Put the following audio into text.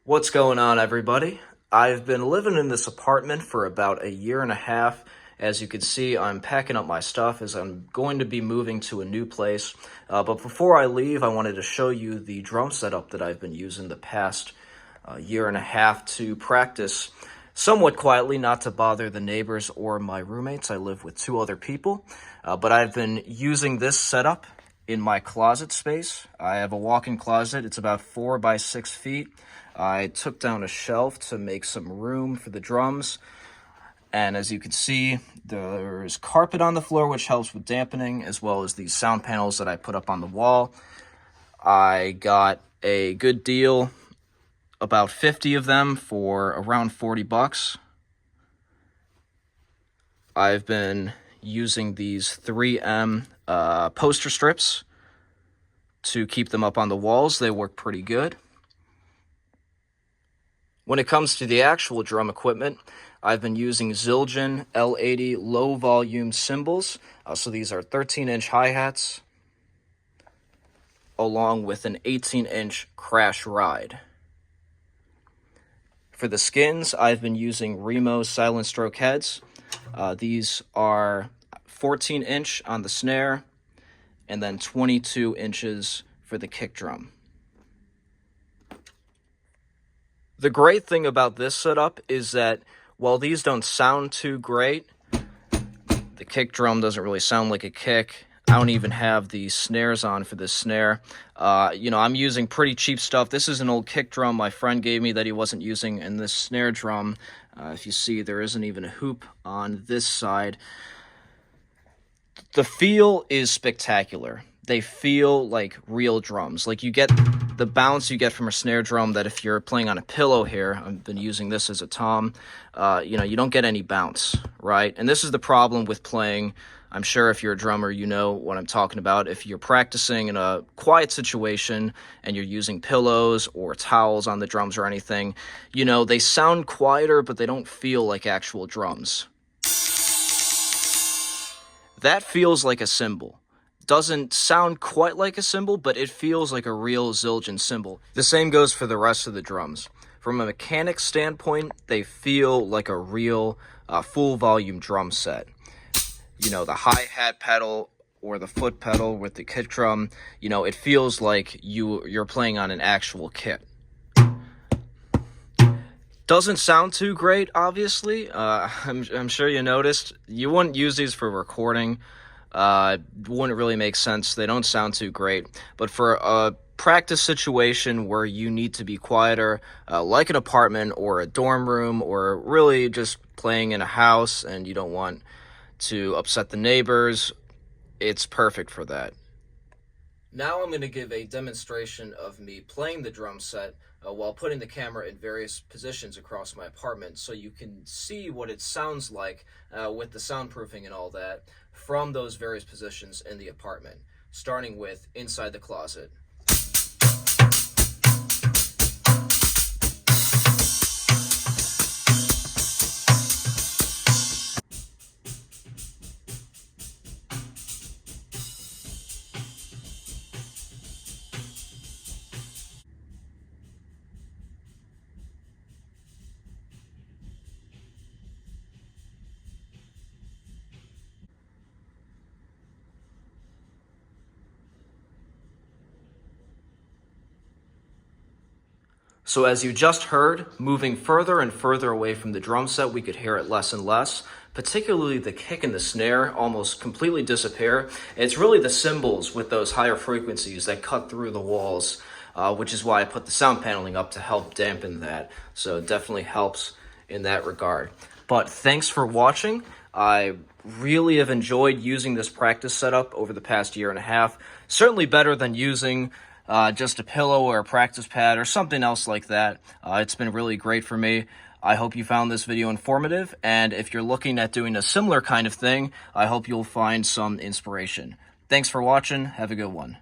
What's going on, everybody? I've been living in this apartment for about a year and a half. As you can see, I'm packing up my stuff as I'm going to be moving to a new place. But before I leave, I wanted to show you the drum setup that I've been using the past year and a half to practice somewhat quietly, not to bother the neighbors or my roommates. I live with two other people, but I've been using this setup in my closet space. I have a walk-in closet. It's about 4 by 6 feet. I took down a shelf to make some room for the drums. And as you can see, there's carpet on the floor, which helps with dampening, as well as these sound panels that I put up on the wall. I got a good deal, about 50 of them for around 40 bucks. I've been using these 3M poster strips to keep them up on the walls. They work pretty good. When it comes to the actual drum equipment, I've been using Zildjian L80 low volume cymbals. So these are 13-inch hi-hats along with an 18-inch crash ride. For the skins, I've been using Remo Silentstroke Heads. These are 14-inch on the snare and then 22 inches for the kick drum. The great thing about this setup is that while these don't sound too great, the kick drum doesn't really sound like a kick. I don't even have the snares on for this snare. I'm using pretty cheap stuff. This is an old kick drum my friend gave me that he wasn't using, and this snare drum, if you see, there isn't even a hoop on this side. The feel is spectacular. They feel like real drums. Like, you get the bounce you get from a snare drum that if you're playing on a pillow here, I've been using this as a tom, you don't get any bounce, right? And this is the problem with playing. I'm sure if you're a drummer, you know what I'm talking about. If you're practicing in a quiet situation and you're using pillows or towels on the drums or anything, they sound quieter, but they don't feel like actual drums. That feels like a cymbal. Doesn't sound quite like a cymbal, but it feels like a real Zildjian cymbal. The same goes for the rest of the drums. From a mechanics standpoint, they feel like a real full volume drum set. The hi-hat pedal or the foot pedal with the kick drum, it feels like you're playing on an actual kit. Doesn't sound too great, obviously. I'm sure you noticed. You wouldn't use these for recording. Wouldn't really make sense. They don't sound too great. But for a practice situation where you need to be quieter, like an apartment or a dorm room, or really just playing in a house and you don't want to upset the neighbors, it's perfect for that. Now I'm going to give a demonstration of me playing the drum set while putting the camera in various positions across my apartment, so you can see what it sounds like with the soundproofing and all that from those various positions in the apartment, starting with inside the closet. So as you just heard, moving further and further away from the drum set, we could hear it less and less. Particularly the kick and the snare almost completely disappear. It's really the cymbals with those higher frequencies that cut through the walls, which is why I put the sound paneling up to help dampen that. So it definitely helps in that regard. But thanks for watching. I really have enjoyed using this practice setup over the past year and a half. Certainly better than using just a pillow or a practice pad or something else like that. It's been really great for me. I hope you found this video informative, and if you're looking at doing a similar kind of thing, I hope you'll find some inspiration. Thanks for watching. Have a good one.